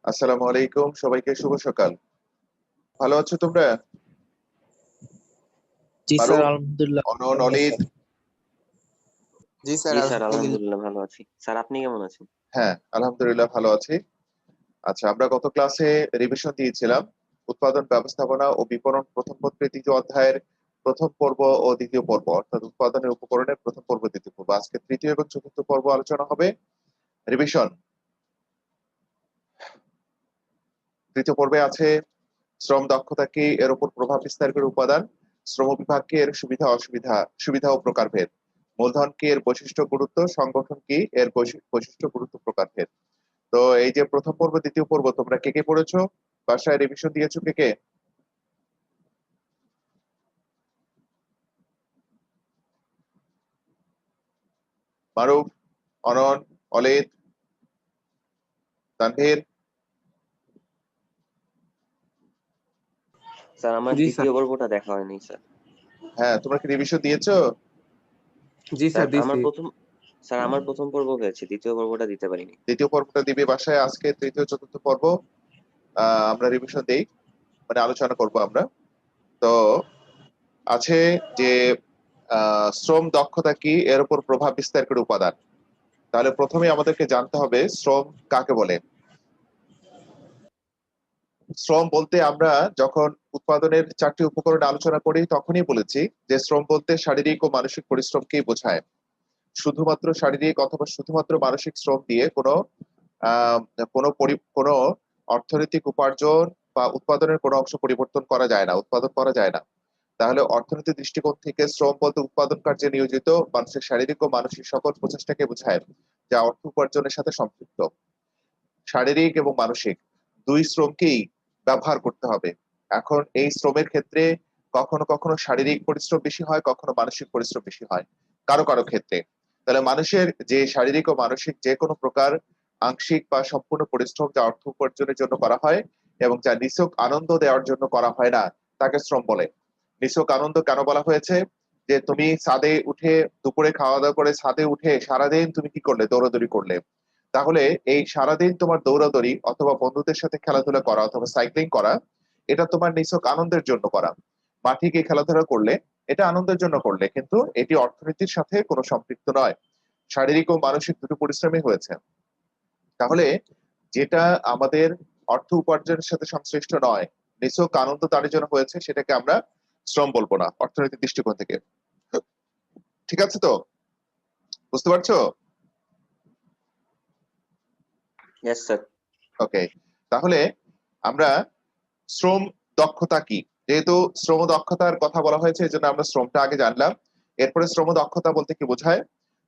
আসসালামু আলাইকুম, সবাইকে শুভ সকাল। ভালো আছো তোমরা? জি স্যার, মারুফ, আলহামদুলিল্লাহ অনন, ভালো অলিদ। স্যার। জি স্যার, জি স্যার, আলহামদুলিল্লাহ। আলহামদুলিল্লাহ ভালো আছি। স্যার, আপনি কেমন আছেন? হ্যাঁ, আলহামদুলিল্লাহ ভালো আছি। আচ্ছা, আমরা গত ক্লাসে রিভিশন দিয়েছিলাম উৎপাদন ব্যবস্থাপনা ও বিপণন প্রথম পত্রের দ্বিতীয় অধ্যায়ের প্রথম পর্ব ও দ্বিতীয় পর্ব, অর্থাৎ উৎপাদনের উপকরণের প্রথম পর্ব দ্বিতীয় পর্ব। আজকে তৃতীয় এবং চতুর্থ পর্ব আলোচনা হবে। রিভিশন তৃতীয় পর্বে আছে শ্রম দক্ষতা কি, এর উপর প্রভাব বিস্তারকারী উপাদান, শ্রম বিভাগ কি, এর সুবিধা অসুবিধা, সুবিধা ও প্রকারভেদ, মূলধন কি, এর বৈশিষ্ট্য গুরুত্ব, সংগঠন কি, এর বৈশিষ্ট্য গুরুত্ব প্রকারভেদ। তো এই যে প্রথম পর্ব দ্বিতীয় পর্ব তোমরা কে কে পড়েছো? বাসায় রিভিশন দিয়েছো কে কে? মারুফ, অনন, অলিদ, তানভীর। স্যার, আমার জি স্যার। দ্বিতীয় পর্বটা দেখা হয়নি স্যার। হ্যাঁ, তোমরা কি রিভিশন দিয়েছো? জি স্যার স্যার, দিছি। আমার প্রথম পর্ব হয়েছে, দ্বিতীয় পর্বটা দিতে পারিনি। দ্বিতীয় পর্বটা দিবে বাসায়। আজকে তৃতীয় চতুর্থ পর্ব আমরা রিভিশন দেই, মানে আলোচনা করব আমরা। তো আছে যে শ্রম দক্ষতা কি, এর উপর প্রভাব বিস্তারকারী উপাদান। তাহলে প্রথমে আমাদেরকে জানতে হবে শ্রম কাকে বলে। শ্রম বলতে আমরা যখন উৎপাদনের চারটি উপকরণ আলোচনা করি তখনই বলেছি যে শ্রম বলতে শারীরিক ও মানসিক পরিশ্রমকেই বোঝায়। শুধুমাত্র শারীরিক অথবা শুধুমাত্র মানসিক শ্রম দিয়ে আহ কোনো অর্থনৈতিক উপার্জন বা উৎপাদনের কোনো অংশ পরিবর্তন করা যায় না, উৎপাদন করা যায় না। তাহলে অর্থনৈতিক দৃষ্টিকোণ থেকে শ্রম বলতে উৎপাদন কার্যে নিয়োজিত মানুষের শারীরিক ও মানসিক সকল প্রচেষ্টাকে বোঝায়, যা অর্থ উপার্জনের সাথে সম্পৃক্ত। শারীরিক এবং মানসিক দুই শ্রমকেই ব্যবহার করতে হবে। এখন এই শ্রমের ক্ষেত্রে কখনো কখনো শারীরিক পরিশ্রম বেশি হয়, কখনো মানসিক পরিশ্রম বেশি হয় কারো কারো ক্ষেত্রে। তাহলে মানুষের যে শারীরিক ও মানসিক যে কোনো প্রকার আংশিক বা সম্পূর্ণ পরিশ্রম যা অর্থ উপার্জনের জন্য করা হয় এবং যা নিছক আনন্দ দেওয়ার জন্য করা হয় না, তাকে শ্রম বলে। নিছক আনন্দ কেন বলা হয়েছে? যে তুমি ছাদে উঠে দুপুরে খাওয়া দাওয়া করে ছাদে উঠে সারাদিন তুমি কি করলে? দৌড়াদৌড়ি করলে। তাহলে এই সারাদিন তোমার দৌড়াদৌড়ি অথবা বন্ধুদের সাথে খেলাধুলা করা অথবা সাইক্লিং করা, এটা তোমার নিছক আনন্দের জন্য করা। মাঠে গিয়ে খেলাধুলা করলে এটা আনন্দের জন্য করলে, কিন্তু এটি অর্থনীতির সাথে কোনো সম্পৃক্ত নয়। শারীরিক ও মানসিক দুটো পরিশ্রমই হয়েছে। তাহলে যেটা আমাদের অর্থ উপার্জনের সাথে সংশ্লিষ্ট নয়, নিছক আনন্দ তার জন্য হয়েছে, সেটাকে আমরা শ্রম বলবো না অর্থনৈতিক দৃষ্টিকোণ থেকে। ঠিক আছে তো? বুঝতে পারছো? Yes sir. ওকে। তাহলে আমরা শ্রম দক্ষতা কি, যেহেতু শ্রম দক্ষতার কথা বলা হয়েছে এই জন্য আমরা শ্রমটা আগে জানলাম। এরপরে শ্রম দক্ষতা বলতে কি বোঝায়?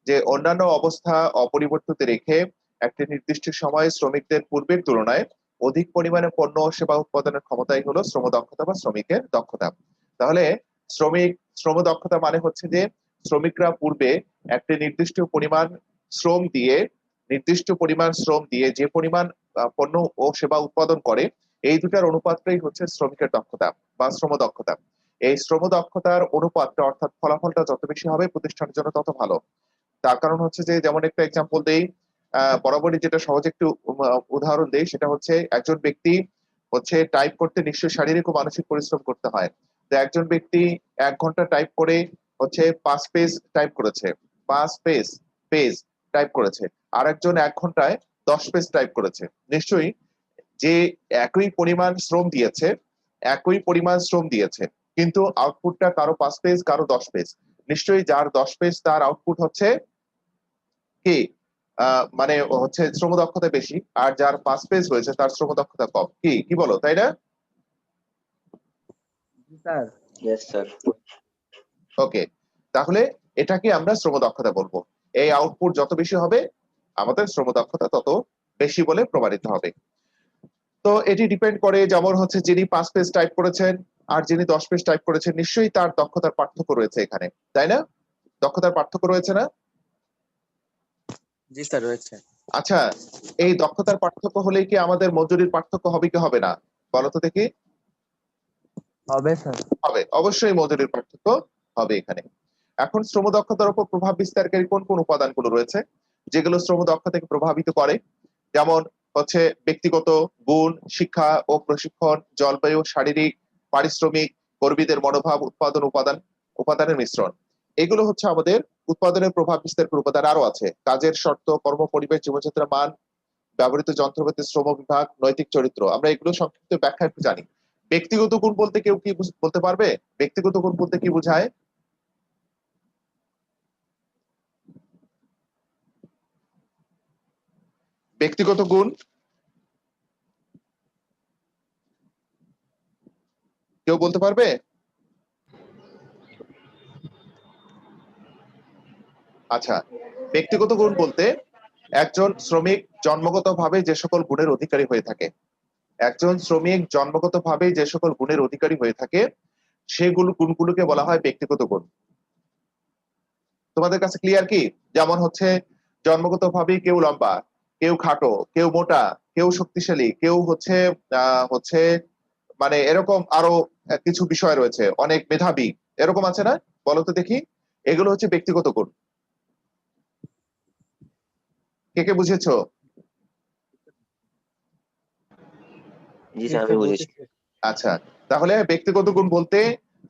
যে অন্যান্য অবস্থা অপরিবর্তিত রেখে একটি নির্দিষ্ট সময়ে শ্রমিকদের পূর্বের তুলনায় অধিক পরিমাণে পণ্য ও সেবা উৎপাদনের ক্ষমতাই হলো শ্রম দক্ষতা বা শ্রমিকের দক্ষতা। তাহলে শ্রমিক শ্রম দক্ষতা মানে হচ্ছে যে শ্রমিকরা পূর্বে একটি নির্দিষ্ট পরিমাণ শ্রম দিয়ে যে পরিমাণ পণ্য ও সেবা উৎপাদন করে, এই দুটার অনুপাতটাই হচ্ছে শ্রমিকের দক্ষতা বা শ্রম দক্ষতা। এই শ্রম দক্ষতার অনুপাতটা অর্থাৎ ফলাফলটা যত বেশি হবে প্রতিষ্ঠানের জন্য তত ভালো। তার কারণ হচ্ছে যে, যেমন একটা এক্সাম্পল দেই, বরাবরই যেটা সহজ একটু উদাহরণ দেই, সেটা হচ্ছে একজন ব্যক্তি হচ্ছে টাইপ করতে নিশ্চয়ই শারীরিক ও মানসিক পরিশ্রম করতে হয়। তো একজন ব্যক্তি 1 ঘন্টা টাইপ করে হচ্ছে 5 পেজ টাইপ করেছে, 5 পেজ টাইপ করেছে। আর একজন 1 ঘন্টায় 10 পেজ টাইপ করেছে। নিশ্চয়ই যে একই পরিমাণ শ্রম দিয়েছে কিন্তু আউটপুটটা কারো 5 পেজ কারো 10 পেজ। নিশ্চয়ই যার 10 পেজ তার আউটপুট হচ্ছে কি মানে হচ্ছে শ্রম দক্ষতা বেশি, আর যার 5 পেজ হয়েছে তার শ্রম দক্ষতা কম। কি কি বলো, তাই না? জি স্যার। Yes sir. ওকে। তাহলে এটাকে আমরা শ্রম দক্ষতা বলবো। এই আউটপুট যত বেশি হবে আমাদের শ্রম দক্ষতা তত বেশি বলে প্রমাণিত হবে। তো এটি ডিপেন্ড করে, যেমন হচ্ছে যিনি 5 পেজ টাইপ করেছেন আর যিনি 10 পেজ টাইপ করেছেন, নিশ্চয়ই তার দক্ষতার পার্থক্য রয়েছে এখানে, তাই না? দক্ষতার পার্থক্য রয়েছে না? জি স্যার, রয়েছে। আচ্ছা, এই দক্ষতার পার্থক্য হলেই কি আমাদের মজুরির পার্থক্য হবে কি হবে না? বলো তো দেখি। হবে স্যার। হবে, অবশ্যই মজুরির পার্থক্য হবে এখানে। এখন শ্রম দক্ষতার উপর প্রভাব বিস্তারকারী কোন কোন উপাদানগুলো রয়েছে যেগুলো শ্রম দক্ষতাকে প্রভাবিত করে? যেমন হচ্ছে ব্যক্তিগত গুণ, শিক্ষা ও প্রশিক্ষণ, জলবায়ু, শারীরিক, পারিশ্রমিক, কর্মীদের মনোভাব, উপাদানের মিশ্রণ। এগুলো হচ্ছে আমাদের উৎপাদনের প্রভাব বিস্তারকারী উপাদান। আরো আছে কাজের শর্ত, কর্ম পরিবেশ, জীবনযাত্রার মান, ব্যবহৃত যন্ত্রপাতি, শ্রম বিভাগ, নৈতিক চরিত্র। আমরা এগুলো সংক্ষিপ্ত ব্যাখ্যা একটু জানি। ব্যক্তিগত গুণ বলতে কেউ কি বলতে পারবে? ব্যক্তিগত গুণ বলতে কি বোঝায়? ব্যক্তিগত গুণ কেউ বলতে পারবে? আচ্ছা, ব্যক্তিগত গুণ বলতে একজন শ্রমিক জন্মগতভাবে যে সকল গুণের অধিকারী হয়ে থাকে, একজন শ্রমিক জন্মগতভাবে যে সকল গুণের অধিকারী হয়ে থাকে সেগুলো গুণগুলোকে বলা হয় ব্যক্তিগত গুণ। তোমাদের কাছে ক্লিয়ার কি? যেমন হচ্ছে জন্মগতভাবেই কেউ লম্বা, কেউ খাটো, কেউ মোটা, কেউ শক্তিশালী, কেউ হচ্ছে মানে এরকম আরো কিছু বিষয় রয়েছে, অনেক মেধাবী, এরকম আছে না? বলো তো দেখি। এগুলো হচ্ছে ব্যক্তিগত গুণ। কে কে বুঝেছো? জি স্যার, আমি বুঝেছি। আচ্ছা, তাহলে ব্যক্তিগত গুণ বলতে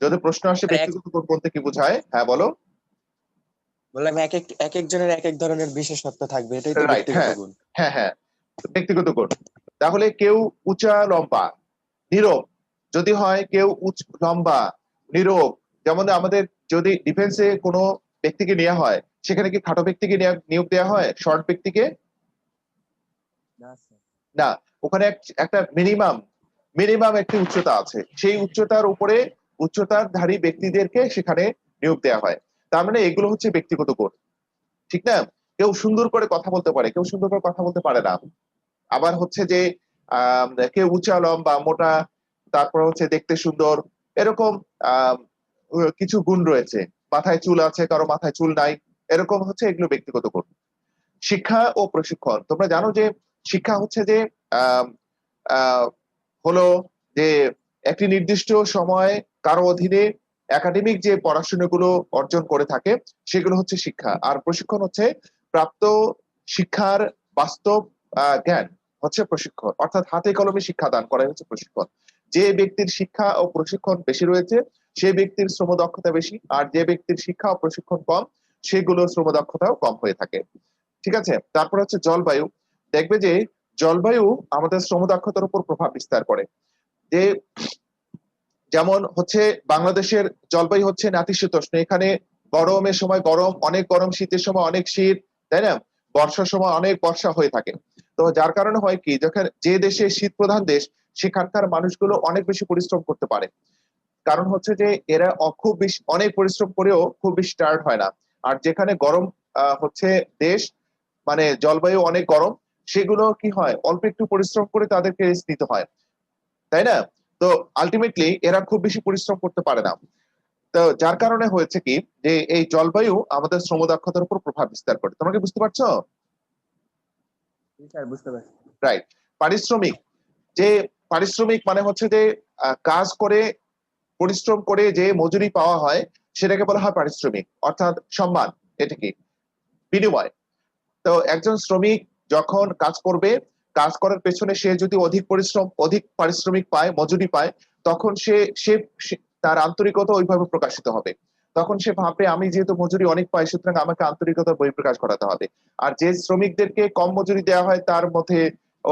যদি প্রশ্ন আসে ব্যক্তিগত গুণ বলতে কি বোঝায়? হ্যাঁ বলো। বললাম এক একজনের এক এক ধরনের বিশেষত্ব থাকবে, এটাই তো রাইট, ব্যক্তিগত হ্যাঁ গুণ। হ্যাঁ হ্যাঁ, ব্যক্তিগত গুণ। তাহলে কেউ উঁচা লম্বা নীরব যদি হয়, কেউ লম্বা নীরব, যেমন আমাদের যদি ডিফেন্সে কোনো ব্যক্তিকে নেওয়া হয় সেখানে কি খাটো ব্যক্তিকে নিয়োগ দেওয়া হয়, শর্ট ব্যক্তিকে? না, ওখানে একটা মিনিমাম একটি উচ্চতা আছে, সেই উচ্চতার উপরে উচ্চতাধারী ব্যক্তিদেরকে সেখানে নিয়োগ দেওয়া হয়। তার মানে এগুলো হচ্ছে ব্যক্তিগত গুণ, ঠিক না? কেউ সুন্দর করে কথা বলতে পারে, কেউ সুন্দর করে কথা বলতে পারে না। আবার হচ্ছে যে কেউ উঁচা লম্বা মোটা, তারপর হচ্ছে দেখতে সুন্দর, এরকম আহ কিছু গুণ রয়েছে। মাথায় চুল আছে, কারো মাথায় চুল নাই, এরকম হচ্ছে এগুলো ব্যক্তিগত গুণ। শিক্ষা ও প্রশিক্ষণ, তোমরা জানো যে শিক্ষা হচ্ছে যে আহ আহ হলো যে একটি নির্দিষ্ট সময় কারো অধীনে একাডেমিক যে পড়াশোনাগুলো অর্জন করে থাকে সেগুলো হচ্ছে শিক্ষা। আর প্রশিক্ষণ হচ্ছে প্রাপ্ত শিক্ষার বাস্তব জ্ঞান হচ্ছে প্রশিক্ষণ, অর্থাৎ হাতে কলমে শিক্ষা দান করাই হচ্ছে প্রশিক্ষণ। যে ব্যক্তির শিক্ষা ও প্রশিক্ষণ বেশি রয়েছে সেই ব্যক্তির শ্রম দক্ষতা বেশি, আর যে ব্যক্তির শিক্ষা ও প্রশিক্ষণ কম সেগুলোর শ্রম দক্ষতাও কম হয়ে থাকে। ঠিক আছে, তারপর হচ্ছে জলবায়ু। দেখবে যে জলবায়ু আমাদের শ্রম দক্ষতার উপর প্রভাব বিস্তার করে। যে যেমন হচ্ছে বাংলাদেশের জলবায়ু হচ্ছে নাতিশীতোষ্ণ, এখানে গরমের সময় গরম, অনেক গরম, শীতের সময় অনেক শীত, তাই না? বর্ষার সময় অনেক বর্ষা হয়ে থাকে। তো যার কারণে হয় কি, যখন যে দেশে শীত প্রধান দেশ সেখানকার মানুষগুলো অনেক বেশি পরিশ্রম করতে পারে, কারণ হচ্ছে যে এরা খুব বেশি অনেক পরিশ্রম করেও খুব বেশি টায়ার্ড হয় না। আর যেখানে গরম হচ্ছে দেশ, মানে জলবায়ু অনেক গরম, সেগুলো কি হয়, অল্প একটু পরিশ্রম করে তাদেরকে রেস্ট নিতে হয়, তাই না? তো আলটিমেটলি এরা খুব বেশি পরিশ্রম করতে পারে না। তো যার কারণে হয়েছে কি, যে এই জলবায়ু আমাদের শ্রম দক্ষতার উপর প্রভাব বিস্তার করে। তোমরা কি বুঝতে পারছো? স্যার বুঝতে পারছি। রাইট। পারিশ্রমিক, যে পারিশ্রমিক মানে হচ্ছে যে কাজ করে পরিশ্রম করে যে মজুরি পাওয়া হয় সেটাকে বলা হয় পারিশ্রমিক, অর্থাৎ সম্মান, এটা কি বিনিময়। তো একজন শ্রমিক যখন কাজ করবে, কাজ করার পেছনে সে যদি অধিক পারিশ্রমিক পায়, মজুরি পায়, তখন সে সে তার আন্তরিকতা ওইভাবে প্রকাশিত হবে। তখন সে ভাববে আমি যেহেতু মজুরি অনেক পাই সুতরাং আমাকে আন্তরিকতার বহিঃপ্রকাশ ঘটাতে হবে। আর যে শ্রমিকদেরকে কম মজুরি দেওয়া হয় তার মধ্যে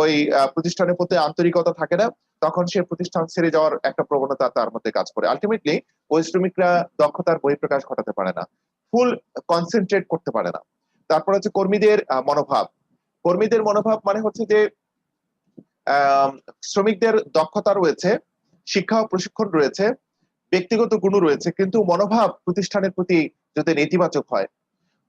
ওই প্রতিষ্ঠানের প্রতি আন্তরিকতা থাকে না, তখন সে প্রতিষ্ঠান ছেড়ে যাওয়ার একটা প্রবণতা তার মধ্যে কাজ করে। আলটিমেটলি ওই শ্রমিকরা দক্ষতার বহিঃপ্রকাশ ঘটাতে পারে না, ফুল কনসেন্ট্রেট করতে পারে না। তারপর হচ্ছে কর্মীদের মনোভাব। কর্মীদের মনোভাব মানে হচ্ছে যে শ্রমিকদের দক্ষতা রয়েছে, শিক্ষা ও প্রশিক্ষণ রয়েছে, ব্যক্তিগত গুণ রয়েছে, কিন্তু মনোভাব প্রতিষ্ঠানের প্রতি যদি নেতিবাচক হয়,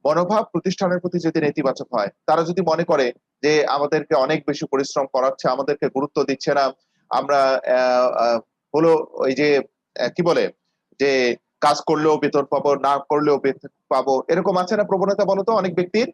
মনোভাব প্রতিষ্ঠানের প্রতি যদি নেতিবাচক হয়, তারা যদি মনে করে যে আমাদেরকে অনেক বেশি পরিশ্রম করাচ্ছে, আমাদেরকে গুরুত্ব দিচ্ছে না, আমরা হলো ওই যে কি বলে যে কাজ করলেও বেতন পাবো, না করলেও বেতন পাবো, এরকম আছে না প্রবণতা, বলতো অনেক ব্যক্তির,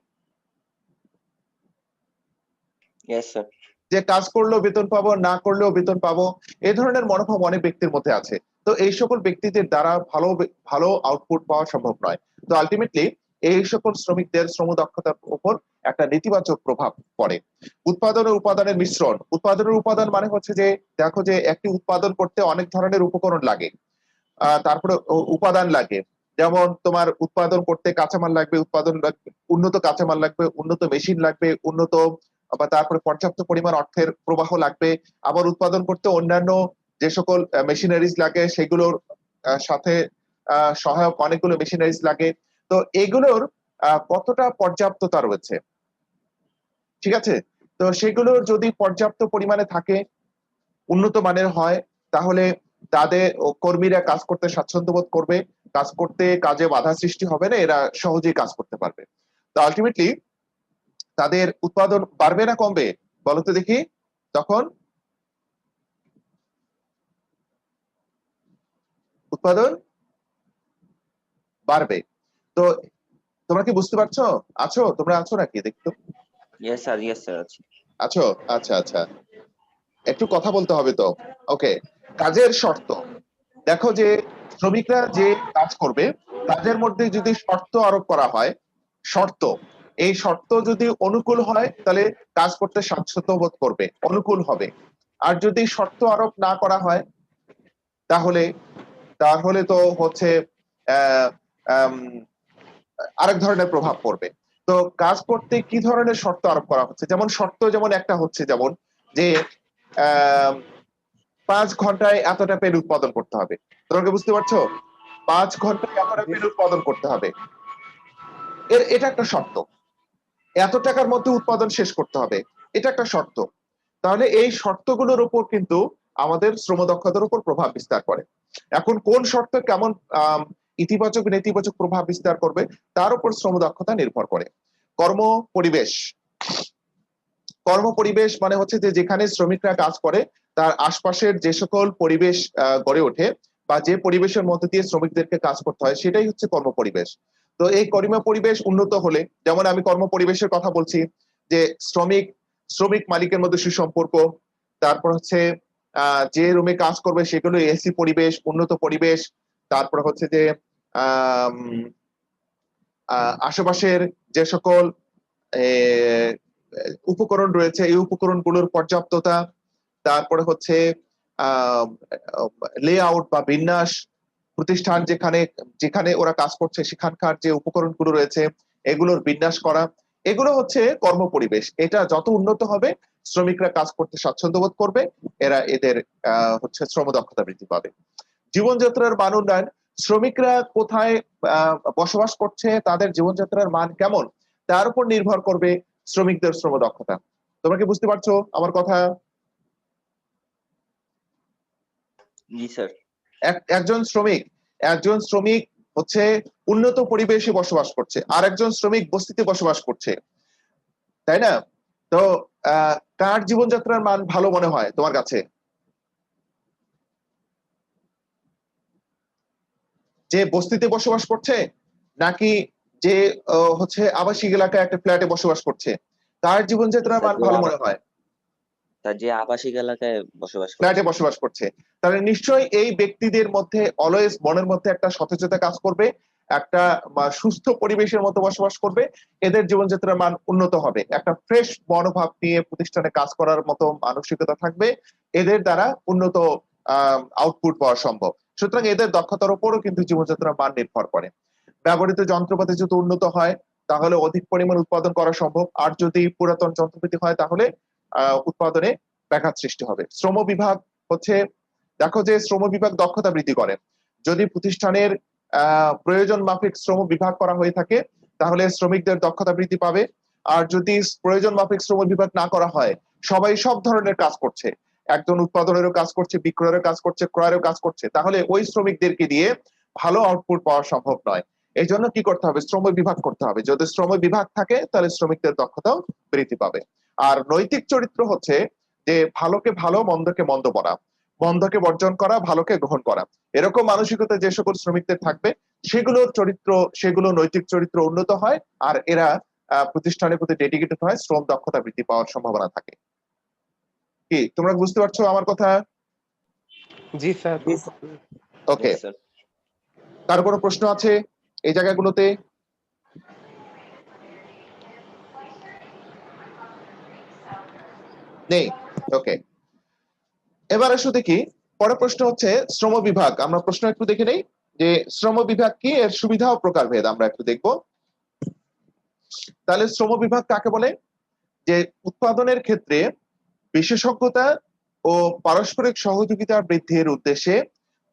ইয়েস স্যার। যে কাজ করলেও বেতন পাবো, না করলেও বেতন পাবো, এই ধরনের মনোভাব অনেক ব্যক্তির মধ্যে আছে। তো এই সকল ব্যক্তিদের দ্বারা ভালো ভালো আউটপুট পাওয়া সম্ভব নয়। তো আলটিমেটলি এই সকল শ্রমিকদের শ্রম দক্ষতার উপর একটা নেতিবাচক প্রভাব পড়ে। উৎপাদন ও উপাদানের মিশ্রণ। উৎপাদনের উপাদান মানে হচ্ছে যে দেখো যে একটি উৎপাদন করতে অনেক ধরনের উপকরণ লাগে, তারপরে উপাদান লাগে। যেমন তোমার উৎপাদন করতে কাঁচামাল লাগবে, উৎপাদন লাগবে, উন্নত কাঁচামাল লাগবে, উন্নত মেশিন লাগবে, উন্নত বা তারপরে পর্যাপ্ত পরিমাণ অর্থের প্রবাহ লাগবে। আবার উৎপাদন করতে অন্যান্য যে সকল মেশিনারিজ লাগে সেগুলোর সাথে সহায়ক অনেকগুলো মেশিনারিজ লাগে। তো এগুলোর কতটা পর্যাপ্ততা রয়েছে, ঠিক আছে? তো সেগুলোর যদি পর্যাপ্ত পরিমাণে থাকে, উন্নত মানের হয়, তাহলে তাদের কর্মীরা কাজ করতে স্বাচ্ছন্দ্য বোধ করবে, কাজ করতে কাজে বাধা সৃষ্টি হবে না, এরা সহজেই কাজ করতে পারবে। তো আলটিমেটলি তাদের উৎপাদন বাড়বে না কমবে বলো তো দেখি? তখন উৎপাদন বাড়বে। তো তোমরা কি বুঝতে পারছো? আছো তোমরা, আছো নাকি দেখতো? ইয়েস স্যার আছি। আছো? আচ্ছা আচ্ছা, একটু কথা বলতে হবে তো। ওকে, কাজের শর্ত। দেখো যে শ্রমিকরা যে কাজ করবে কাজের মধ্যে যদি শর্ত আরোপ করা হয়, শর্ত, এই শর্ত যদি অনুকূল হয় তাহলে কাজ করতে স্বাচ্ছন্দ্য বোধ করবে, অনুকূল হবে। আর যদি শর্ত আরোপ না করা হয় তাহলে তাহলে তো হচ্ছে আহ আম, আরেক ধরনের প্রভাব পড়বে। তো কাজ করতে কি ধরনের শর্ত আরোপ করা হচ্ছে? যেমন শর্ত যেমন একটা হচ্ছে যেমন যে 5 ঘন্টায় এতটা পেন উৎপাদন করতে হবে। তোমরা কি বুঝতে পারছো? 5 ঘন্টায় এতটা পেন উৎপাদন করতে হবে, এটা একটা শর্ত। এত টাকার মধ্যে উৎপাদন শেষ করতে হবে, এটা একটা শর্ত। তাহলে এই শর্তগুলোর উপর কিন্তু আমাদের শ্রম দক্ষতার উপর প্রভাব বিস্তার করে। এখন কোন শর্ত কেমন ইতিবাচক নেতিবাচক প্রভাব বিস্তার করবে তার উপর শ্রম দক্ষতা নির্ভর করে। কর্ম পরিবেশ। কর্ম পরিবেশ মানে হচ্ছে যে যেখানে শ্রমিকরা কাজ করে তার আশপাশের যে সকল পরিবেশ গড়ে ওঠে বা যে পরিবেশের মধ্যে দিয়ে শ্রমিকদেরকে কাজ করতে হয় সেটাই হচ্ছে কর্ম পরিবেশ। তো এই কর্ম পরিবেশ উন্নত হলে, যেমন আমি কর্ম পরিবেশের কথা বলছি, যে শ্রমিক শ্রমিক মালিকের মধ্যে সুসম্পর্ক, তারপর হচ্ছে যে রুমে কাজ করবে সেগুলো এসি পরিবেশ, উন্নত পরিবেশ, তারপর হচ্ছে যে আশেপাশের যে সকল উপকরণ রয়েছে এই উপকরণগুলোর পর্যাপ্ততা, তারপরে হচ্ছে লেআউট বা বিন্যাস, প্রতিষ্ঠান যেখানে যেখানে ওরা কাজ করছে সেখানকার যে উপকরণগুলো রয়েছে এগুলোর বিন্যাস করা, এগুলো হচ্ছে কর্ম পরিবেশ। এটা যত উন্নত হবে শ্রমিকরা কাজ করতে স্বাচ্ছন্দ্য বোধ করবে, এরা এদের হচ্ছে শ্রম দক্ষতা বৃদ্ধি পাবে। জীবনযাত্রার মান উন্নয়ন। শ্রমিকরা কোথায় বসবাস করছে, তাদের জীবনযাত্রার মান কেমন, তার উপর নির্ভর করবে শ্রমিকদের শ্রম দক্ষতা। তোমরা কি বুঝতে পারছো আমার কথা? জি স্যার। একজন শ্রমিক হচ্ছে উন্নত পরিবেশে বসবাস করছে, আর একজন শ্রমিক বস্তিতে বসবাস করছে, তাই না? তো কার জীবনযাত্রার মান ভালো মনে হয় তোমার কাছে? যে বস্তিতে বসবাস করছে নাকি যে হচ্ছে আবাসিক এলাকায় একটা ফ্ল্যাটে বসবাস করছে, তার জীবনযাত্রার মান ভালো মনে হয়? তার যে আবাসিক এলাকায় বসবাস করছে, ফ্ল্যাটে বসবাস করছে। তাহলে নিশ্চয়ই এই ব্যক্তিদের মধ্যে অলওয়েজ মনের মধ্যে একটা সতেজতা কাজ করবে, একটা সুস্থ পরিবেশের মতো বসবাস করবে, এদের জীবনযাত্রার মান উন্নত হবে, একটা ফ্রেশ মনোভাব নিয়ে প্রতিষ্ঠানে কাজ করার মতো মানসিকতা থাকবে, এদের দ্বারা উন্নত আউটপুট পাওয়া সম্ভব। সুতরাং এদের দক্ষতার উপরও কিন্তু জীবনযাত্রার মান নির্ভর করে। ব্যবহৃত যন্ত্রপাতি যদি উন্নত হয় তাহলে অধিক পরিমাণ উৎপাদন করা সম্ভব, আর যদি পুরাতন যন্ত্রপাতি হয় তাহলে উৎপাদনে ব্যাঘাত সৃষ্টি হবে। শ্রম বিভাগ হচ্ছে, দেখো যে শ্রম বিভাগ দক্ষতা বৃদ্ধি করে। যদি প্রতিষ্ঠানের প্রয়োজন মাফিক শ্রম বিভাগ করা হয়ে থাকে তাহলে শ্রমিকদের দক্ষতা বৃদ্ধি পাবে। আর যদি প্রয়োজন মাফিক শ্রম বিভাগ না করা হয়, সবাই সব ধরনের কাজ করছে, একজন উৎপাদনেরও কাজ করছে, বিক্রয়েরও কাজ করছে, ক্রয়েরও কাজ করছে, তাহলে ওই শ্রমিকদেরকে দিয়ে ভালো আউটপুট পাওয়া সম্ভব নয়। এই জন্য কি করতে হবে? শ্রম বিভাগ করতে হবে। যদি শ্রম বিভাগ থাকে তাহলে শ্রমিকদের দক্ষতাও বৃদ্ধি পাবে। আর নৈতিক চরিত্র হচ্ছে যে ভালোকে ভালো, মন্দকে মন্দ বলা, মন্দকে বর্জন করা, ভালোকে গ্রহণ করা, এরকম মানসিকতা যে সকল শ্রমিকদের থাকবে সেগুলোর চরিত্র, সেগুলো নৈতিক চরিত্র উন্নত হয়, আর এরা প্রতিষ্ঠানের প্রতি ডেডিকেটেড হয়, শ্রম দক্ষতা বৃদ্ধি পাওয়ার সম্ভাবনা থাকে। কি তোমরা বুঝতে পারছো আমার কথা? জি স্যার। ওকে, কার কোনো প্রশ্ন আছে এই জায়গাগুলোতে? নেই। ওকে, এবার আসো দেখি পরের প্রশ্ন হচ্ছে শ্রম বিভাগ। আমরা প্রশ্ন একটু দেখে নেই যে শ্রম বিভাগ কি, এর সুবিধা ও প্রকারভেদ আমরা একটু দেখবো। তাহলে শ্রম বিভাগ কাকে বলে? যে উৎপাদনের ক্ষেত্রে বিশেষজ্ঞতা ও পারস্পরিক সহযোগিতা বৃদ্ধির উদ্দেশ্যে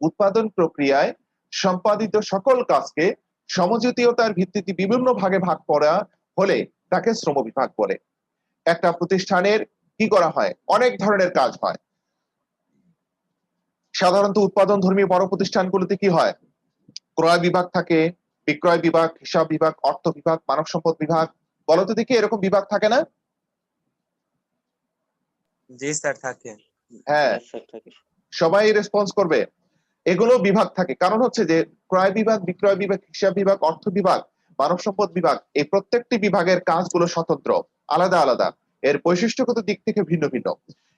উৎপাদন প্রক্রিয়ায় সম্পাদিত সকল কাজকে সমঝোতীয়তার ভিত্তিতে বিভিন্ন ভাগে ভাগ করা হলে তাকে শ্রম বিভাগ বলে। একটা প্রতিষ্ঠানের কি করা হয়? অনেক ধরনের কাজ হয়। সাধারণত উৎপাদন ধর্মী বড় প্রতিষ্ঠানগুলোতে কি হয়? ক্রয় বিভাগ থাকে, বিক্রয় বিভাগ, হিসাব বিভাগ, অর্থ বিভাগ, মানব সম্পদ বিভাগ। বলতো দেখি এরকম বিভাগ থাকে না? জি স্যার থাকে। হ্যাঁ, Yes, sir, থাকে। সবাই রেসপন্স করবে। এগুলো বিভাগ থাকে, কারণ হচ্ছে যে ক্রয় বিভাগ, বিক্রয় বিভাগ, হিসাব বিভাগ, অর্থ বিভাগ, মানব সম্পদ বিভাগ, এই প্রত্যেকটি বিভাগের কাজগুলো স্বতন্ত্র, আলাদা আলাদা, এর বৈশিষ্ট্যগত দিক থেকে ভিন্ন ভিন্ন।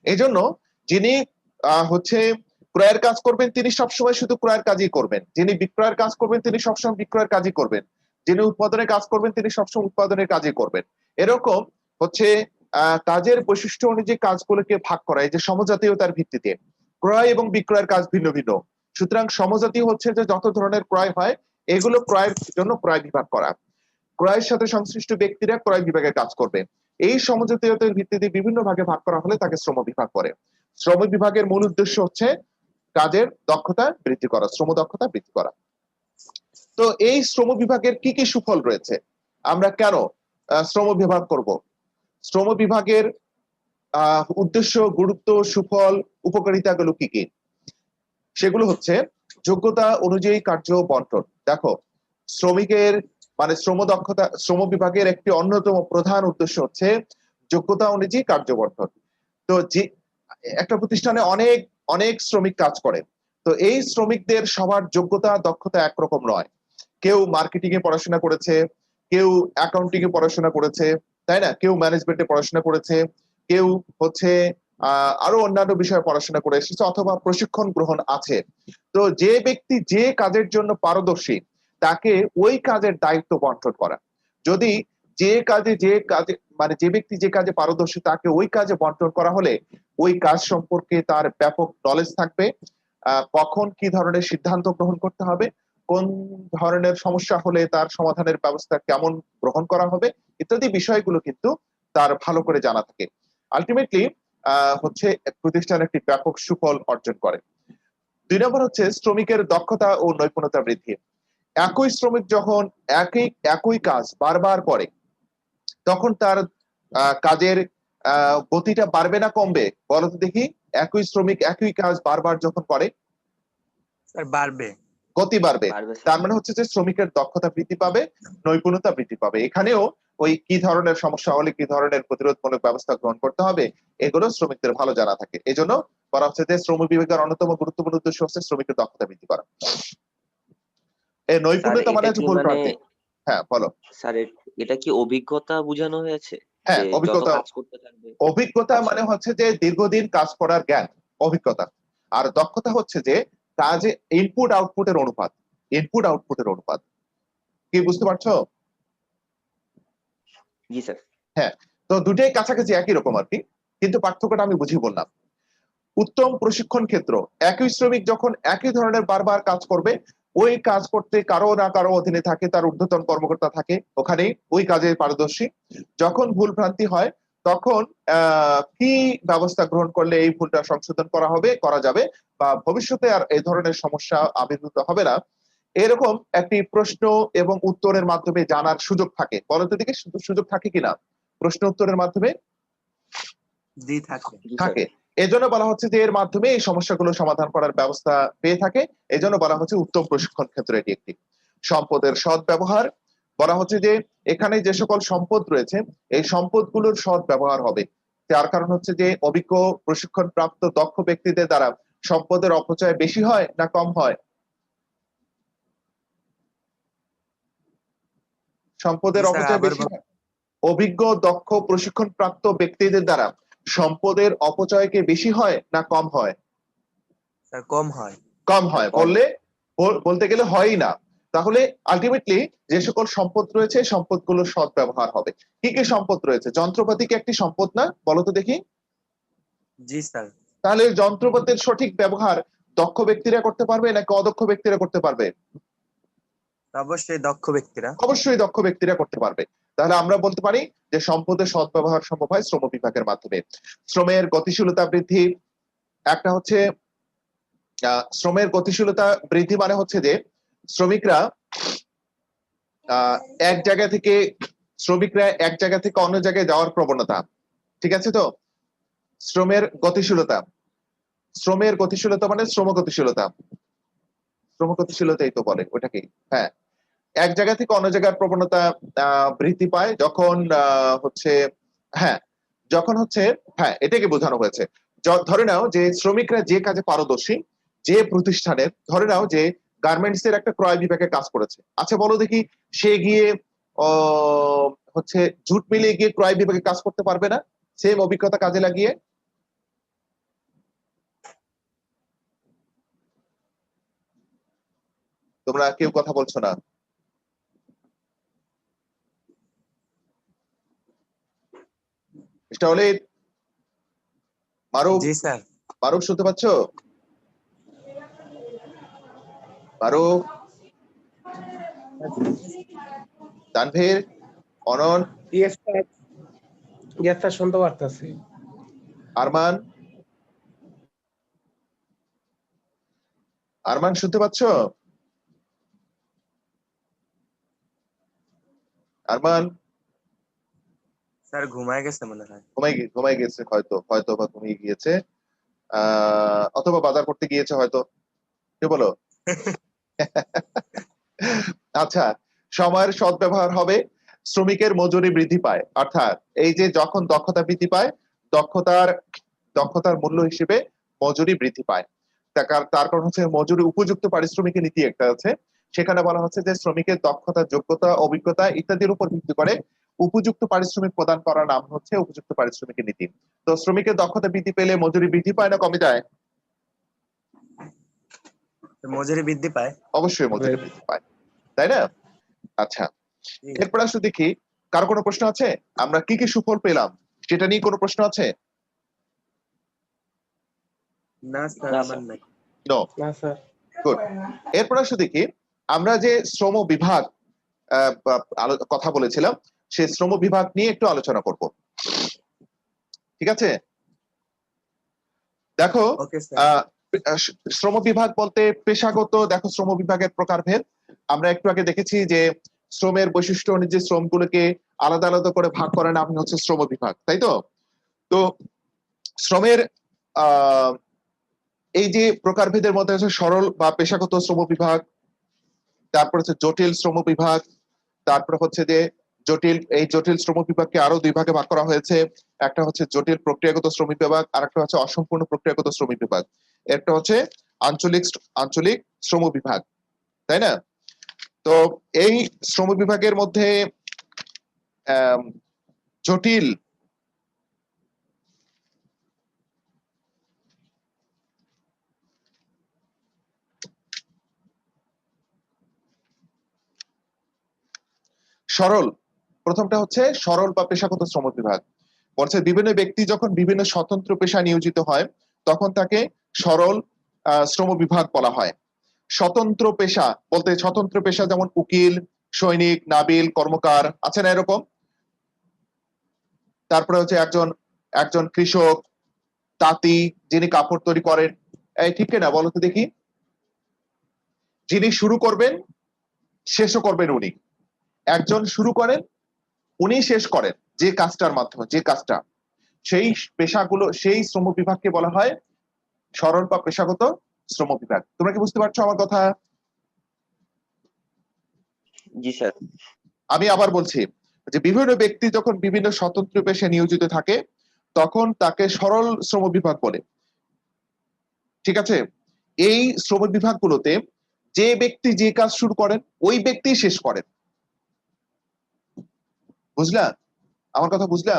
এই জন্য যিনি হচ্ছে ক্রয়ের কাজ করবেন তিনি সবসময় শুধু ক্রয়ের কাজই করবেন, যিনি বিক্রয়ের কাজ করবেন তিনি সবসময় বিক্রয়ের কাজই করবেন, যিনি উৎপাদনের কাজ করবেন তিনি সবসময় উৎপাদনের কাজই করবেন। এরকম হচ্ছে কাজের বৈশিষ্ট্য অনুযায়ী কাজগুলোকে ভাগ করা, এই যে সমজাতীয়তার ভিত্তিতে ক্রয় এবং বিক্রয়ের কাজ ভিন্ন ভিন্ন। সুতরাং সমজাতীয় হচ্ছে যে যত ধরনের ক্রয় হয় এগুলো ক্রয়ের জন্য ক্রয় বিভাগ করা, ক্রয়ের সাথে সংশ্লিষ্ট ব্যক্তিরা ক্রয় বিভাগে কাজ করবে। এই সমজাতীয়তার ভিত্তিতে বিভিন্ন ভাগে ভাগ করা হলে তাকে শ্রম বিভাগ করে। শ্রম বিভাগের মূল উদ্দেশ্য হচ্ছে কাজের দক্ষতা বৃদ্ধি করা, শ্রম দক্ষতা বৃদ্ধি করা। তো এই শ্রম বিভাগের কি কি সুফল রয়েছে? আমরা কেন শ্রম বিভাগ করব? শ্রম বিভাগের উদ্দেশ্য, গুরুত্ব, সুফল, উপকারিতাগুলো কি কি? সেগুলো হচ্ছে যোগ্যতা অনুযায়ী কার্য বন্টন। দেখো, শ্রমিকের মানে শ্রম দক্ষতা, শ্রম বিভাগের একটি অন্যতম প্রধান উদ্দেশ্য হচ্ছে যোগ্যতা অনুযায়ী কার্য বন্টন। তো যে একটা প্রতিষ্ঠানে অনেক অনেক শ্রমিক কাজ করে, তো এই শ্রমিকদের সবার যোগ্যতা দক্ষতা একরকম নয়। কেউ মার্কেটিং এ পড়াশোনা করেছে, কেউ অ্যাকাউন্টিং এ পড়াশোনা করেছে, তাই না? কেউ ম্যানেজমেন্টে পড়াশোনা করেছে, কেউ হচ্ছে আরো অন্যান্য বিষয়ে পড়াশোনা করে এসেছে অথবা প্রশিক্ষণ গ্রহণ আছে। তো যে ব্যক্তি যে কাজের জন্য পারদর্শী তাকে ওই কাজের দায়িত্ব বন্টন করা। যদি যে কাজে মানে যে ব্যক্তি যে কাজে পারদর্শী তাকে ওই কাজে বন্টন করা হলে ওই কাজ সম্পর্কে তার ব্যাপক নলেজ থাকবে। কখন কি ধরনের সিদ্ধান্ত গ্রহণ করতে হবে, কোন ধরনের সমস্যা হলে তার সমাধানের ব্যবস্থা কেমন গ্রহণ করা হবে, ইত্যাদি বিষয়গুলো কিন্তু তার ভালো করে জানা থাকে। আলটিমেটলি হচ্ছে প্রতিষ্ঠান একটি ব্যাপক সুফল অর্জন করে। 2 নম্বর হচ্ছে শ্রমিকের দক্ষতা ও নৈপুণ্যতা বৃদ্ধি। একই শ্রমিক যখন একই কাজ বারবার করে তখন তার কাজের গতিটা বাড়বে না কমবে? বলো তো দেখি। একই শ্রমিক একই কাজ বারবার যখন করে স্যার বাড়বে। গতি বাড়বে, পারবে স্যার। তার মানে হচ্ছে যে শ্রমিকের দক্ষতা বৃদ্ধি পাবে, নৈপুণ্যতা বৃদ্ধি পাবে। এখানেও ওই কি ধরনের সমস্যা হলে কি ধরনের প্রতিরোধমূলক ব্যবস্থা গ্রহণ করতে হবে এগুলো শ্রমিকদের ভালো জানা থাকে। এজন্য বলা হচ্ছে যে শ্রম বিভাগের অন্যতম গুরুত্বপূর্ণ উদ্দেশ্য হচ্ছে শ্রমিকের দক্ষতা বৃদ্ধি করা। এই স্যার নৈপুণ্যতা মানে এটা হচ্ছে কি ভুল মানে প্রান্তিক। হ্যাঁ বলো। স্যার এটা কি অভিজ্ঞতা বোঝানো হয়েছে হ্যাঁ, যে যত অভিজ্ঞতা। কাজ করতে থাকবে? অভিজ্ঞতা আচ্ছা, মানে হচ্ছে যে দীর্ঘদিন কাজ করার জ্ঞান, অভিজ্ঞতা। আর দক্ষতা হচ্ছে যে কাজে ইনপুট আউটপুটের অনুপাত, ইনপুট আউটপুটের অনুপাত। কি বুঝতে পারছো? জি স্যার। হ্যাঁ, তো দুটোই কাছাকাছি একই রকম আর কি, কিন্তু পার্থক্যটা আমি বুঝিয়ে বললাম। উত্তম প্রশিক্ষণ ক্ষেত্র, একই শ্রমিক যখন একই ধরনের বারবার কাজ করবে, ওই কাজ করতে কারো না কারো অধীনে থাকে, তার ঊর্ধ্বতন কর্মকর্তা থাকে ওখানে ওই কাজে পারদর্শী। যখন ভুল ভ্রান্তি হয় তখন কি ব্যবস্থা গ্রহণ করলে এই ভুলটা সংশোধন করা যাবে বা ভবিষ্যতে আর এই ধরনের সমস্যা আবির্ভূত হবে না, এরকম একটি প্রশ্ন এবং উত্তরের মাধ্যমে জানার সুযোগ থাকে। বলতো দিকে সুযোগ থাকে কিনা প্রশ্ন উত্তরের মাধ্যমে? জি থাকে। জি স্যার। থাকে। এজন্য বলা হচ্ছে যে এর মাধ্যমে এই সমস্যাগুলো সমাধান করার ব্যবস্থা পেয়ে থাকে। এজন্য বলা হচ্ছে উত্তম প্রশিক্ষণ ক্ষেত্র এটি একটি। সম্পদের সৎ ব্যবহার, বলা হচ্ছে যে এখানে যে সকল সম্পদ রয়েছে এই সম্পদগুলোর সৎ ব্যবহার হবে। তার কারণ হচ্ছে যে অভিজ্ঞ প্রশিক্ষণ প্রাপ্ত দক্ষ ব্যক্তিদের দ্বারা সম্পদের অপচয় বেশি হয় না কম হয়? সম্পদের জি স্যার অপচয় আবার বেশি হয়। অভিজ্ঞ দক্ষ প্রশিক্ষণ প্রাপ্ত ব্যক্তিদের দ্বারা সম্পদের অপচয়কে বেশি হয় না কম হয়? স্যার কম হয়। কম হয়। কম। বলতে গেলে হয়ই না। তাহলে আলটিমেটলি যে সকল সম্পদ রয়েছে সম্পদগুলোর সৎ ব্যবহার হবে। কি কি সম্পদ রয়েছে? যন্ত্রপাতি কি একটি সম্পদ না? বলো তো দেখি। জি স্যার। তাহলে যন্ত্রপাতির সঠিক ব্যবহার দক্ষ ব্যক্তিরা করতে পারবে নাকি অদক্ষ ব্যক্তিরা করতে পারবে? অবশ্যই দক্ষ ব্যক্তিরা। অবশ্যই দক্ষ ব্যক্তিরা করতে পারবে। তাহলে আমরা বলতে পারি যে সম্পদের সদ্ব্যবহার সম্ভব হয় শ্রম বিভাগের মাধ্যমে। শ্রমের গতিশীলতা বৃদ্ধি, একটা হচ্ছে শ্রমের গতিশীলতা বৃদ্ধি মানে হচ্ছে যে শ্রমিকরা আহ, এক জায়গা থেকে শ্রমিকরা এক জায়গা থেকে অন্য জায়গায় যাওয়ার প্রবণতা, ঠিক আছে তো? শ্রমের গতিশীলতা, শ্রমের গতিশীলতা মানে শ্রম গতিশীলতা, শ্রম গতিশীলতাই তো বলে ওটাকে। হ্যাঁ, এক জায়গা থেকে অন্য জায়গার প্রবণতা বৃদ্ধি পায় যখন হচ্ছে, হ্যাঁ যখন হচ্ছে, হ্যাঁ এটাকে বোঝানো হয়েছে। ধরে নাও যে শ্রমিকরা যে কাজে পারদর্শী, যে প্রতিষ্ঠানের, ধরে নাও যে গার্মেন্টস এর একটা ক্রয় বিভাগে কাজ করেছে, আচ্ছা বলো দেখি সে গিয়ে হচ্ছে জুট মিলে গিয়ে ক্রয় বিভাগে কাজ করতে পারবে না সেম অভিজ্ঞতা কাজে লাগিয়ে? তোমরা কেউ কথা বলছো না। এটা হলে মারুফ, জি স্যার। মারুফ শুনতে পাচ্ছ? Maruf, Tanvir, Anan, yes sir. Yes sir, শুনতে পারতেছি। আরমান, আরমান শুনতে পাচ্ছ? আরমান স্যার ঘুমায় গেছে মনে হয়। ঘুমাই গেছে হয়তো, হয়তো বা ঘুমিয়ে গিয়েছে, অথবা বাজার করতে গিয়েছে হয়তো, কি বলো? আচ্ছা, সময়ের সদ্ব্যবহার হবে, শ্রমিকের মজুরি বৃদ্ধি পায়, অর্থাৎ এই যে যখন দক্ষতা বৃদ্ধি পায়, দক্ষতার দক্ষতার মূল্য হিসেবে মজুরি বৃদ্ধি পায়। তার কারণ হচ্ছে মজুরি উপযুক্ত পারিশ্রমিকের নীতি একটা আছে, সেখানে বলা হচ্ছে যে শ্রমিকের দক্ষতা, যোগ্যতা, অভিজ্ঞতা ইত্যাদির উপর ভিত্তি করে উপযুক্ত পারিশ্রমিক প্রদান করার নাম হচ্ছে উপযুক্ত পারিশ্রমিকের নীতি। তো শ্রমিকের দক্ষতা বৃদ্ধি পেলে মজুরি বৃদ্ধি পায় না কমে যায়? মজুরি বৃদ্ধি পায়। অবশ্যই মজুরি বৃদ্ধি পায়, তাই না? আচ্ছা, জি। এরপর আসলে দেখি কারো কোনো প্রশ্ন আছে? আমরা কি কি সুফল পেলাম সেটা নিয়ে কোনো প্রশ্ন আছে? না স্যার, না আমার স্যার। নাই। নো। না স্যার। গুড। এরপর আসলে দেখি আমরা যে শ্রম বিভাগ কথা বলেছিলাম, সেই শ্রম বিভাগ নিয়ে একটু আলোচনা করব, ঠিক আছে? দেখো, ওকে স্যার। আহ শ্রম বিভাগ বলতে পেশাগত, দেখো শ্রম বিভাগের প্রকারভেদ আমরা একটু আগে দেখেছি যে শ্রমের বৈশিষ্ট্য অনুযায়ী শ্রমগুলোকে আলাদা আলাদা করে ভাগ করার নাম হচ্ছে শ্রম বিভাগ, তাই তো? তো শ্রমের আহ এই যে প্রকারভেদের মধ্যে আছে সরল বা পেশাগত শ্রম বিভাগ, তারপর হচ্ছে জটিল শ্রম বিভাগ, তারপর হচ্ছে যে জটিল শ্রম বিভাগকে আরো দুই ভাগে ভাগ করা হয়েছে। একটা হচ্ছে জটিল প্রক্রিয়াগত শ্রমিক বিভাগ, আর একটা হচ্ছে অসম্পূর্ণ প্রক্রিয়াগত শ্রমিক বিভাগ, একটা হচ্ছে আঞ্চলিক আঞ্চলিক শ্রম বিভাগ, তাই না? তো এই শ্রম বিভাগের মধ্যে জটিল সরল, প্রথমটা হচ্ছে সরল বা পেশাগত শ্রম বিভাগ। বলছে বিভিন্ন ব্যক্তি যখন বিভিন্ন স্বতন্ত্র পেশা নিয়োজিত হয় তখন তাকে সরল শ্রম বিভাগ বলা হয়। স্বতন্ত্র পেশা বলতে স্বতন্ত্র পেশা যেমন উকিল, সৈনিক, নাবিল, কর্মকার, আছে না এরকম? তারপরে হচ্ছে একজন একজন কৃষক, তাঁতি, যিনি কাপড় তৈরি করেন, এই ঠিক না বলো তো দেখি? যিনি শুরু করবেন শেষও করবেন উনি, একজন শুরু করেন উনি শেষ করেন যে কাজটার মাধ্যমে, যে কাজটা, সেই পেশাগুলো, সেই শ্রম বিভাগকে বলা হয় সরল বা পেশাগত শ্রম বিভাগ। তোমরা কি বুঝতে পারছো আমার কথা? জি স্যার। আমি আবার বলছি যে বিভিন্ন ব্যক্তি যখন বিভিন্ন স্বতন্ত্র পেশায় নিয়োজিত থাকে তখন তাকে সরল শ্রম বিভাগ বলে, ঠিক আছে? এই শ্রম বিভাগগুলোতে যে ব্যক্তি যে কাজ শুরু করেন ওই ব্যক্তি শেষ করেন। বুঝলা আমার কথা? বুঝলা?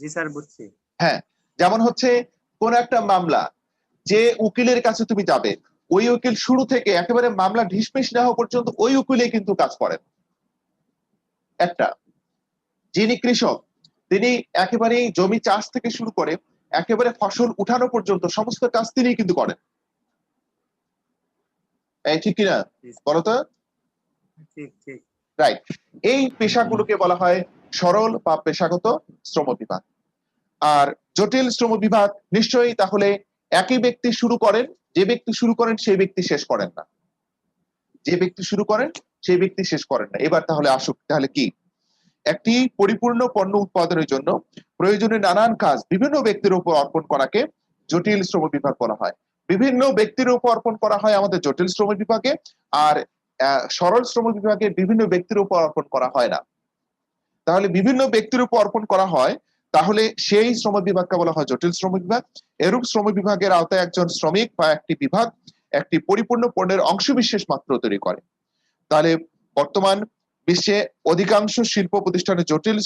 জি স্যার, বুঝছি। হ্যাঁ, যেমন হচ্ছে কোন একটা মামলা, যে উকিলের কাছে তুমি যাবে ওই উকিল শুরু থেকে একেবারে মামলা ঢিসমিস না হওয়া পর্যন্ত ওই উকিলে কিন্তু কাজ করেন। একটা, যিনি কৃষক তিনি একেবারেই জমি চাষ থেকে শুরু করে একেবারে ফসল উঠানো পর্যন্ত সমস্ত কাজ তিনিই কিন্তু করেন। এই ঠিক কিনা বলতো? ঠিক ঠিক। রাইট। এই পেশাগুলোকে বলা হয় সরল বা পেশাগত শ্রম বিভাগ। আর জটিল শ্রম বিভাগ নিশ্চয়ই তাহলে একই ব্যক্তি শুরু করেন, যে ব্যক্তি শুরু করেন সেই ব্যক্তি শেষ করেন না, যে ব্যক্তি শুরু করেন সেই ব্যক্তি শেষ করেন না। এবার তাহলে আসুক, তাহলে কি? একটি পরিপূর্ণ পণ্য উৎপাদনের জন্য প্রয়োজনীয় নানান কাজ বিভিন্ন ব্যক্তির উপর অর্পণ করাকে জটিল শ্রম বিভাগ বলা হয়। বিভিন্ন ব্যক্তির উপর অর্পণ করা হয় আমাদের জটিল শ্রম বিভাগে, আর সরল শ্রম বিভাগে বিভিন্ন ব্যক্তির উপর অর্পণ করা হয় না। তাহলে বিভিন্ন ব্যক্তির উপর অর্পণ করা হয়, তাহলে সেই শ্রম বিভাগকে বলা হয় জটিল শ্রম বিভাগ। এরূপ শ্রম বিভাগের আওতায় একজন শ্রমিক বা একটি বিভাগ একটি পরিপূর্ণ পণ্যের অংশবিশেষ মাত্র তৈরি করে। তাহলে বর্তমান বিশ্বে অধিকাংশ শিল্প প্রতিষ্ঠানে জটিল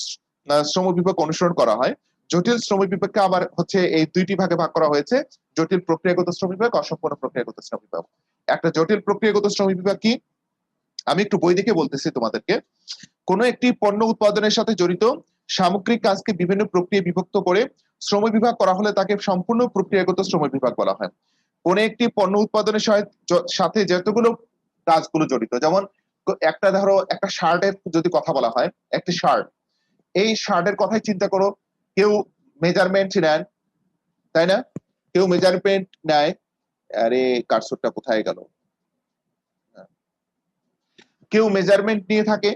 শ্রম বিভাগ অনুসরণ করা হয়। জটিল শ্রম বিভাগকে আবার হচ্ছে এই দুইটি ভাগে ভাগ করা হয়েছে, জটিল প্রক্রিয়াগত শ্রম বিভাগ, অসম্পূর্ণ প্রক্রিয়াগত শ্রম বিভাগ। একটা জটিল প্রক্রিয়াগত শ্রম বিভাগ কি, আমি একটু বই দেখে বলতেছি তোমাদেরকে। কোন একটি পণ্য উৎপাদনের সাথে জড়িত সামগ্রিক কাজকে বিভিন্ন প্রক্রিয়ায় বিভক্ত করে শ্রম বিভাগ করা হলে তাকে সম্পূর্ণ প্রক্রিয়াগত শ্রম বিভাগ বলা হয়। কোন একটি পণ্য উৎপাদনের সাথে যতগুলো কাজগুলো জড়িত, যেমন একটা ধরো একটা শার্টের যদি কথা বলা হয়, একটি শার্ট, এই শার্টের কথাই চিন্তা করো, কেউ মেজারমেন্ট নেন, তাই না? কেউ মেজারমেন্ট নেয়, আরে কারসরটা কোথায় গেল, কেউ মেজারমেন্ট নিয়ে থাকে,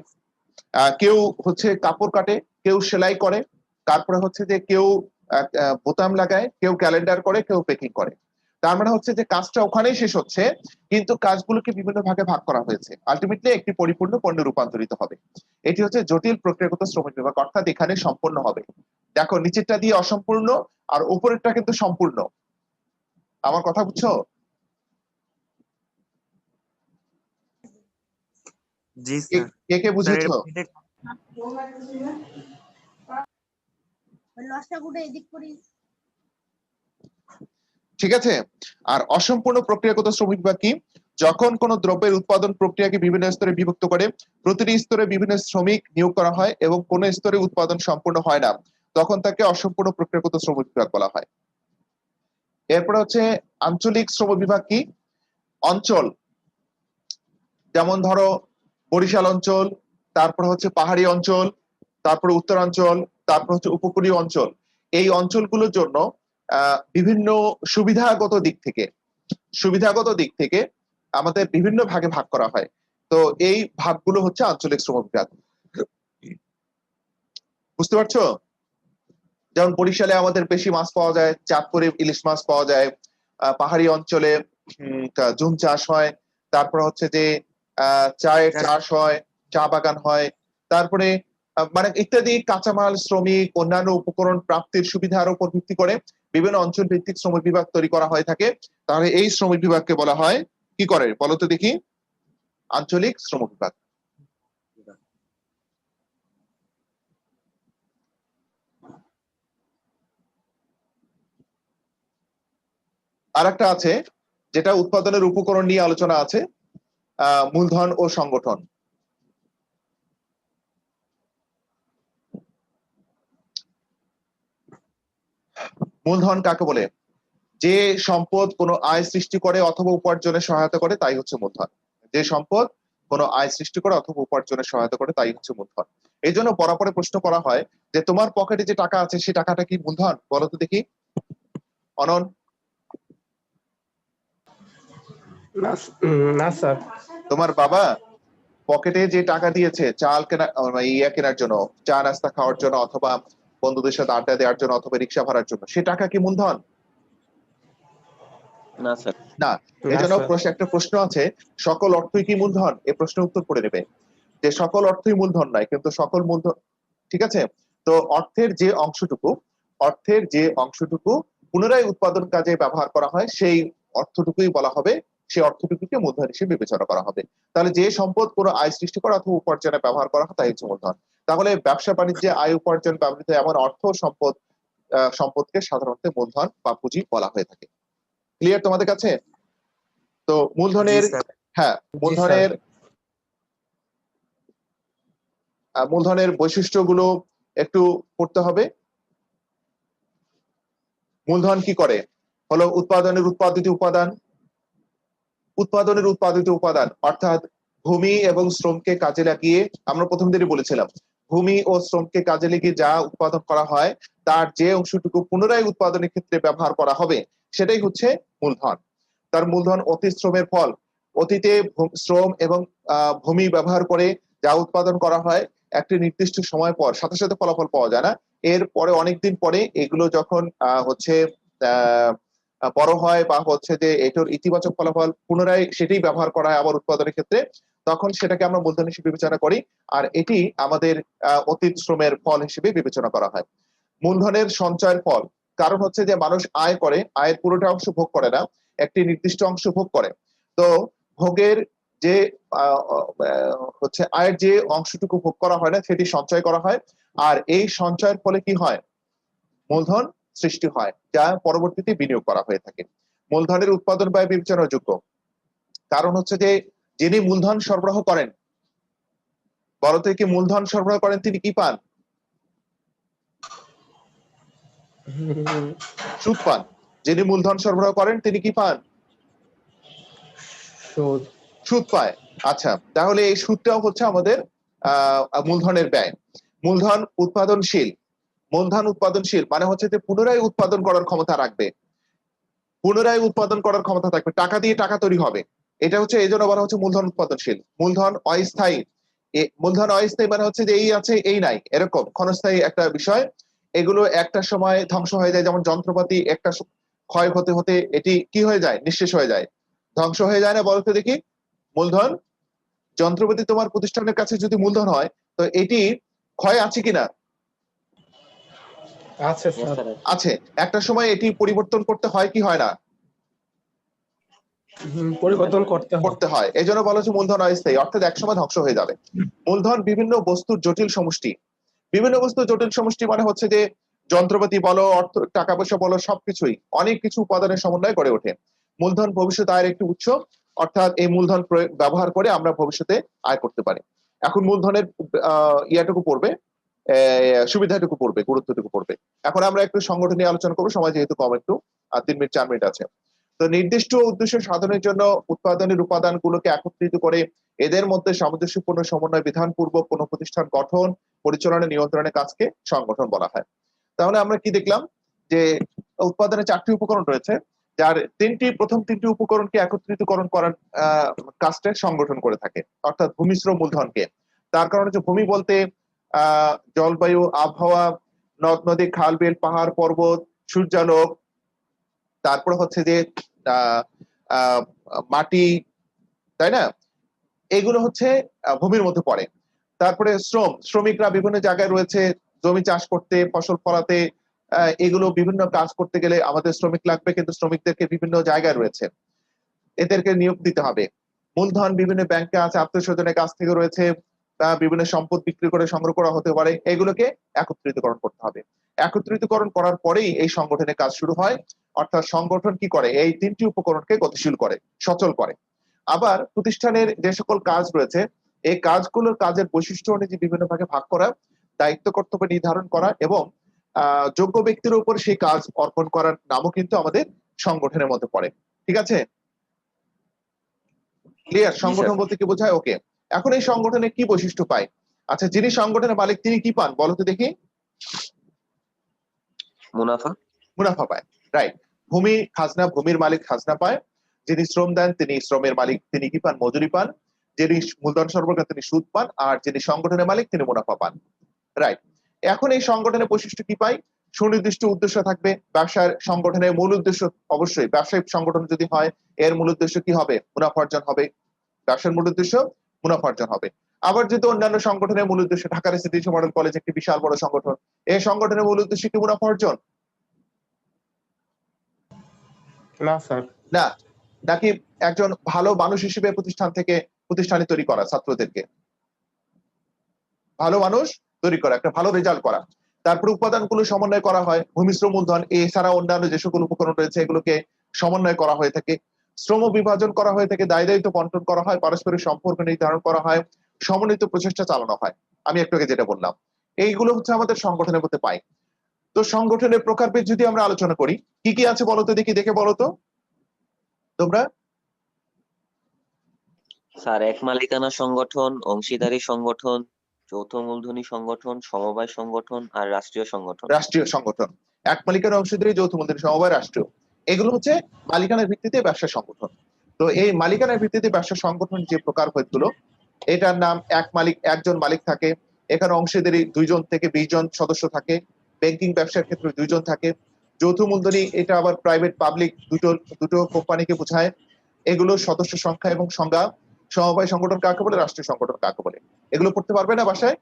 কেউ হচ্ছে কাপড় কাটে, কেউ সেলাই করে, তারপরে হচ্ছে যে কেউ বোতাম লাগায়, কেউ ক্যালেন্ডার করে, কেউ প্যাকিং করে। তার মানে হচ্ছে যে কাজটা ওখানেই শেষ হচ্ছে, কিন্তু কাজগুলোকে বিভিন্ন ভাগে ভাগ করা হয়েছে, আলটিমেটলি একটি পরিপূর্ণ পণ্যে রূপান্তরিত হবে। এটি হচ্ছে জটিল প্রক্রিয়াগত শ্রম বিভাগ, অর্থাৎ এখানে সম্পূর্ণ হবে। দেখো নিচেরটা দিয়ে অসম্পূর্ণ আর উপরেরটা কিন্তু সম্পূর্ণ। আমার কথা বুঝছো? জি স্যার। কে কে বুঝেছো? ঠিক আছে। আর অসম্পূর্ণ প্রক্রিয়াগত শ্রম বিভাগ কি, যখন কোন দ্রব্যের উৎপাদন প্রক্রিয়াকে বিভিন্ন স্তরে বিভক্ত করে প্রতিটি স্তরে বিভিন্ন শ্রমিক নিয়োগ করা হয় এবং কোন স্তরে উৎপাদন সম্পূর্ণ হয় না, তখন তাকে অসম্পূর্ণ প্রক্রিয়াগত শ্রম বিভাগ বলা হয়। এরপরে হচ্ছে আঞ্চলিক শ্রম বিভাগ কি, অঞ্চল, যেমন ধরো বরিশাল অঞ্চল, তারপর হচ্ছে পাহাড়ি অঞ্চল, তারপরে উত্তরাঞ্চল, তারপর হচ্ছে উপকূলীয় অঞ্চল। এই অঞ্চলগুলোর জন্য বিভিন্ন সুবিধাগত দিক থেকে আমাদের বিভিন্ন ভাগে ভাগ করা হয়। তো এই ভাগগুলো হচ্ছে আঞ্চলিক শ্রম বিভাগ। বুঝতে পারছো? যেমন বরিশালে আমাদের বেশি মাছ পাওয়া যায়, চাঁদপুরে ইলিশ মাছ পাওয়া যায়, পাহাড়ি অঞ্চলে জুম চাষ হয়, তারপর হচ্ছে যে চায়ের চাষ হয়, চা বাগান হয়, তারপরে মানে ইত্যাদি কাঁচামাল, শ্রমিক, অন্যান্য উপকরণ প্রাপ্তির সুবিধার উপর ভিত্তি করে বিভিন্ন অঞ্চল ভিত্তিক শ্রম বিভাগ তৈরি করা হয়ে থাকে। তাহলে এই শ্রম বিভাগকে বলা হয় কি করে বলো তো দেখি, আঞ্চলিক শ্রম বিভাগ। আর একটা আছে যেটা উৎপাদনের উপকরণ নিয়ে আলোচনা আছে, মূলধন ও সংগঠন। মূলধন কাকে বলে? যে সম্পদ কোনো আয় সৃষ্টি করে অথবা উপার্জনে সহায়তা করে তাই হচ্ছে মূলধন। যে সম্পদ কোনো আয় সৃষ্টি করে অথবা উপার্জনে সহায়তা করে তাই হচ্ছে মূলধন। এই জন্য বরাবর প্রশ্ন করা হয় যে তোমার পকেটে যে টাকা আছে সেই টাকাটা কি মূলধন, বলো তো দেখি অনন। না স্যার। তোমার বাবা পকেটে যে টাকা দিয়েছে চাল কেনা, কেনার জন্য, চা নাস্তা খাওয়ার জন্য, অথবা বন্ধুদের সাথে আড্ডা দেওয়ার জন্য, অথবা রিক্সা ভাড়ার জন্য, সে টাকা কি মূলধন? না স্যার। না। এই জন্য একটা প্রশ্ন আছে, সকল অর্থই কি মূলধন? এই প্রশ্নের উত্তর করে নেবে যে সকল অর্থই মূলধন নয়, কিন্তু সকল মূলধন, ঠিক আছে। তো অর্থের যে অংশটুকু পুনরায় উৎপাদন কাজে ব্যবহার করা হয় সেই অর্থটুকুই বলা হবে, সেই অর্থটুকুকে মূলধন হিসেবে বিবেচনা করা হবে। তাহলে যে সম্পদ কোনো আয় সৃষ্টি করা অথবা উপার্জনে ব্যবহার করা হয় তাই হচ্ছে মূলধন। তাহলে ব্যবসা বাণিজ্যে আয় উপার্জন ব্যবহৃত এমন অর্থ সম্পদকে সাধারণত মূলধন বা পুঁজি বলা হয়ে থাকে। ক্লিয়ার তোমাদের কাছে? তো মূলধনের, হ্যাঁ, মূলধনের বৈশিষ্ট্যগুলো একটু পড়তে হবে। মূলধন কি করে? হলো উৎপাদনের উৎপাদিত উপাদান, অর্থাৎ ভূমি এবং শ্রমকে কাজে লাগিয়ে, আমরা প্রথম দিনই বলেছিলাম ভূমি ও শ্রমকে কাজে লাগিয়ে যা উৎপাদন করা হয় তার যে অংশটুকু পুনরায় উৎপাদনের ক্ষেত্রে ব্যবহার করা হবে সেটাই হচ্ছে মূলধন। তার মূলধন অতীত শ্রমের ফল। অতীতে শ্রম এবং ভূমি ব্যবহার করে যা উৎপাদন করা হয় একটি নির্দিষ্ট সময় পর সাথে সাথে ফলাফল পাওয়া যায় না, এর পরে অনেকদিন পরে এগুলো যখন হচ্ছে বড় হয় বা হচ্ছে যে এটার ইতিবাচক ফলাফল পুনরায় সেটাই ব্যবহার করা হয় আবার উৎপাদনের ক্ষেত্রে, তখন সেটাকে আমরা মূলধন হিসেবে বিবেচনা করি। আর এটি আমাদের অতীত শ্রমের ফল হিসেবে বিবেচনা করা হয়। মূলধনের সঞ্চয়ের ফল, কারণ হচ্ছে যে মানুষ আয় করে, আয়ের পুরোটা অংশ ভোগ করে না, একটি নির্দিষ্ট অংশ ভোগ করে। তো ভোগের যে হচ্ছে আয়ের যে অংশটুকু ভোগ করা হয় না সেটি সঞ্চয় করা হয়, আর এই সঞ্চয়ের ফলে কি হয়? মূলধন সৃষ্টি হয়, যা পরবর্তীতে বিনিয়োগ করা হয়ে থাকে। মূলধনের উৎপাদন ব্যয় বিবেচনার যোগ্য, কারণ হচ্ছে যে যিনি মূলধন সরবরাহ করেন, বড় থেকে মূলধন সরবরাহ করেন তিনি কি পান? সুদ পান। যিনি মূলধন সরবরাহ করেন তিনি কি পান? সুদ। সুদ পায়। আচ্ছা, তাহলে এই সুদটাও হচ্ছে আমাদের মূলধনের ব্যয়। মূলধন উৎপাদনশীল, মানে হচ্ছে যে পুনরায় উৎপাদন করার ক্ষমতা রাখবে, পুনরায় উৎপাদন করার ক্ষমতা থাকবে, টাকা দিয়ে টাকা তৈরি হবে। এটা হচ্ছে এই জন্য বলা হচ্ছে মূলধন উৎপাদনশীল। মূলধন অস্থায়ী, মূলধন অস্থায়ী মানে হচ্ছে যে এই আছে এই নাই, এরকম ক্ষণস্থায়ী একটা বিষয়। এগুলো একটা সময় ধ্বংস হয়ে যায়, যেমন যন্ত্রপাতি একটা ক্ষয় হতে হতে এটি কি হয়ে যায়? নিঃশেষ হয়ে যায়। ধ্বংস হয়ে যায় না বলতে দেখি? মূলধন, যন্ত্রপাতি তোমার প্রতিষ্ঠানের কাছে যদি মূলধন হয় তো এটি ক্ষয় আছে কিনা? আছে স্যার। আছে। একটা সময় এটি পরিবর্তন করতে হয় কি হয় না? পরিবর্তন করতে হয়। এই জন্য বলা হচ্ছে মূলধন অস্থায়ী, অর্থাৎ একসময় ধ্বংস হয়ে যাবে। মূলধন বিভিন্ন বস্তুর জটিল সমষ্টি। বিভিন্ন বস্তুর জটিল সমষ্টি মানে হচ্ছে যে যন্ত্রপাতি বলো, অর্থ টাকা পয়সা বলো, সবকিছুই অনেক কিছু উপাদানের সমন্বয়ে গড়ে ওঠে। মূলধন ভবিষ্যৎ আয়ের একটি উৎস, অর্থাৎ এই মূলধন ব্যবহার করে আমরা ভবিষ্যতে আয় করতে পারি। এখন মূলধনের ইয়াটুকু পড়বে, সুবিধাটুকু পড়বে, গুরুত্বটুকু পড়বে। এখন আমরা একটু সংগঠন নিয়ে আলোচনা করবো, সময় যেহেতু কম একটু, 3 মিনিট 4 মিনিট আছে। তো নির্দিষ্ট উদ্দেশ্য সাধনের জন্য উৎপাদনের উপাদানগুলোকে একত্রিত করে এদের মধ্যে সামঞ্জস্যপূর্ণ সমন্বয় বিধানপূর্বক কোনো প্রতিষ্ঠান গঠন, পরিচালনা, নিয়ন্ত্রণের কাজকে সংগঠন বলা হয়। তাহলে আমরা কি দেখলাম? যে উৎপাদনের 4টি উপকরণ রয়েছে, যার প্রথম তিনটি উপকরণকে একত্রিতকরণ করার কাজটা সংগঠন করে থাকে, অর্থাৎ ভূমি, শ্রম, মূলধনকে। তার কারণ হচ্ছে ভূমি বলতে জলবায়ু, আবহাওয়া, নদ নদী, খাল বিল, পাহাড় পর্বত, সূর্যালোক, তারপর হচ্ছে যে মাটি, তাই না? এগুলো হচ্ছে ভূমির মধ্যে পড়ে। তারপরে শ্রমিকরা বিভিন্ন জায়গায় রয়েছে, জমি চাষ করতে, ফসল ফলাতে, এগুলো বিভিন্ন কাজ করতে গেলে আমাদের শ্রমিক লাগবে, কিন্তু শ্রমিকদেরকে বিভিন্ন জায়গায় রয়েছে, এদেরকে নিয়োগ দিতে হবে। মূলধন বিভিন্ন ব্যাংকে আছে, আত্মীয় স্বজনের কাছ থেকে রয়েছে, বিভিন্ন সম্পদ বিক্রি করে সংগ্রহ করা হতে পারে, এগুলোকে একত্রিতকরণ করতে হবে। একত্রিতকরণ করার পরেই এই সংগঠনের কাজ শুরু হয়, অর্থাৎ সংগঠন কি করে? এই 3টি উপকরণকে গতিশীল করে, সচল করে। আবার প্রতিষ্ঠানের যে সকল কাজ রয়েছে এই কাজগুলোর কাজের বৈশিষ্ট্য অনুযায়ী বিভিন্ন ভাগে ভাগ করা, দায়িত্ব কর্তব্য নির্ধারণ করা এবং যোগ্য ব্যক্তির উপর সেই কাজ অর্পণ করার নামও কিন্তু আমাদের সংগঠনের মধ্যে পড়ে। ঠিক আছে? ক্লিয়ার? সংগঠন বলতে কি বোঝায়? ওকে। এখন এই সংগঠনে কি বৈশিষ্ট্য পায়? আচ্ছা, যিনি সংগঠনের মালিক তিনি কি পান বলো তো দেখি? মুনাফা পায়, রাইট। ভূমি খাজনা, ভূমির মালিক খাজনা পায়। যিনি শ্রম দেন তিনি শ্রমের মালিক, তিনি কি পান? মজুরি পান। যিনি মূলধন সরবরাহ করেন তিনি সুদ পান, আর যিনি সংগঠনের মালিক তিনি মুনাফা পান, রাইট। এখন এই সংগঠনের বৈশিষ্ট্য কি পাই? সুনির্দিষ্ট উদ্দেশ্য থাকবে। ব্যবসার সংগঠনের মূল উদ্দেশ্য, অবশ্যই ব্যবসায়িক সংগঠন যদি হয় এর মূল উদ্দেশ্য কি হবে? মুনাফা অর্জন হবে। ব্যবসার মূল উদ্দেশ্য মুনাফা অর্জন হবে। আবার যদি অন্যান্য সংগঠনের মূল উদ্দেশ্য, ঢাকা রেসিডেন্সিয়াল মডেল কলেজ একটি বিশাল বড় সংগঠন, এই সংগঠনের মূল উদ্দেশ্য কি মুনাফা অর্জন? না স্যার। না, নাকি একজন ভালো মানুষ হিসেবে প্রতিষ্ঠানে তৈরি করা, ছাত্রদেরকে ভালো মানুষ তৈরি করা, একটা ভালো রেজাল্ট করা। তারপর উপাদানগুলো সমন্বয় করা হয়, ভূমি, শ্রম, মূলধন এছাড়া অন্যান্য যে সকল উপকরণ রয়েছে এগুলোকে সমন্বয় করা হয়ে থাকে। শ্রম বিভাজন করা হয়ে থাকে, দায় দায়িত্ব বন্টন করা হয়, পারস্পরিক সম্পর্ক নির্ধারণ করা হয়, সমন্বিত প্রচেষ্টা চালানো হয়। আমি একটু আগে যেটা বললাম, এইগুলো হচ্ছে আমাদের সংগঠনের মধ্যে পাই। তো সংগঠনের প্রকারভেদ যদি আমরা আলোচনা করি, কি কি আছে বলতো দেখি, দেখে বলো তো তোমরা। স্যার এক মালিকানা সংগঠন, অংশীদারি সংগঠন, যৌথ মূলধনী সংগঠন, সমবায় সংগঠন আর রাষ্ট্রীয় সংগঠন। রাষ্ট্রীয় সংগঠন, এক মালিকানা অংশীদারি, যৌথ মূলধনী, সমবায়, রাষ্ট্রীয়, এগুলো হচ্ছে মালিকানার ভিত্তিতে ব্যবসা সংগঠন। তো এই মালিকানার ভিত্তিতে ব্যবসা সংগঠন যে প্রকারভেদগুলো, এটার নাম একজন মালিক থাকে, এখানে অংশীদারি 2 জন থেকে 20 জন সদস্য থাকে, ব্যাংকিং ব্যবসার ক্ষেত্রে 2 জন থাকে, যৌথ মূলধনী এটা আবার প্রাইভেট পাবলিক দুটো কোম্পানিকে বোঝায়, এগুলো সদস্য সংখ্যা এবং সংজ্ঞা। সমবায় সংগঠন কাকে বলে, রাষ্ট্রীয় সংগঠন কাকে বলে, এগুলো পড়তে পারবে না বাসায়?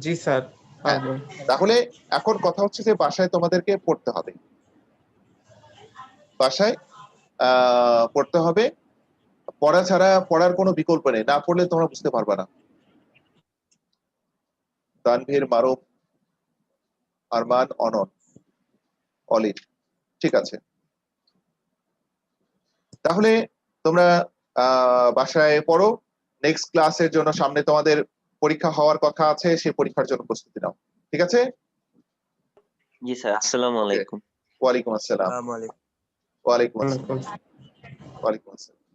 জি স্যার, হ্যাঁ, পারবো। তাহলে এখন কথা হচ্ছে যে বাসায় তোমাদেরকে পড়তে হবে, বাসায় পড়তে হবে। পড়া ছাড়া পড়ার কোনো বিকল্প নেই, না পড়লে তোমরা বুঝতে পারবে না। তানভীর, মারুফ, আরমান, অনন, অলিন, ঠিক আছে। তাহলে তোমরা বাসায় পড়ো, নেক্সট ক্লাসের জন্য সামনে তোমাদের পরীক্ষা হওয়ার কথা আছে, সেই পরীক্ষার জন্য প্রস্তুতি নাও, ঠিক আছে? জি স্যার, আসসালামু আলাইকুম। ওয়ালাইকুম আসসালাম। আসসালামু আলাইকুম। ওয়ালাইকুম আসসালাম। ওয়ালাইকুম ওয়ালাইকুম আসসালাম।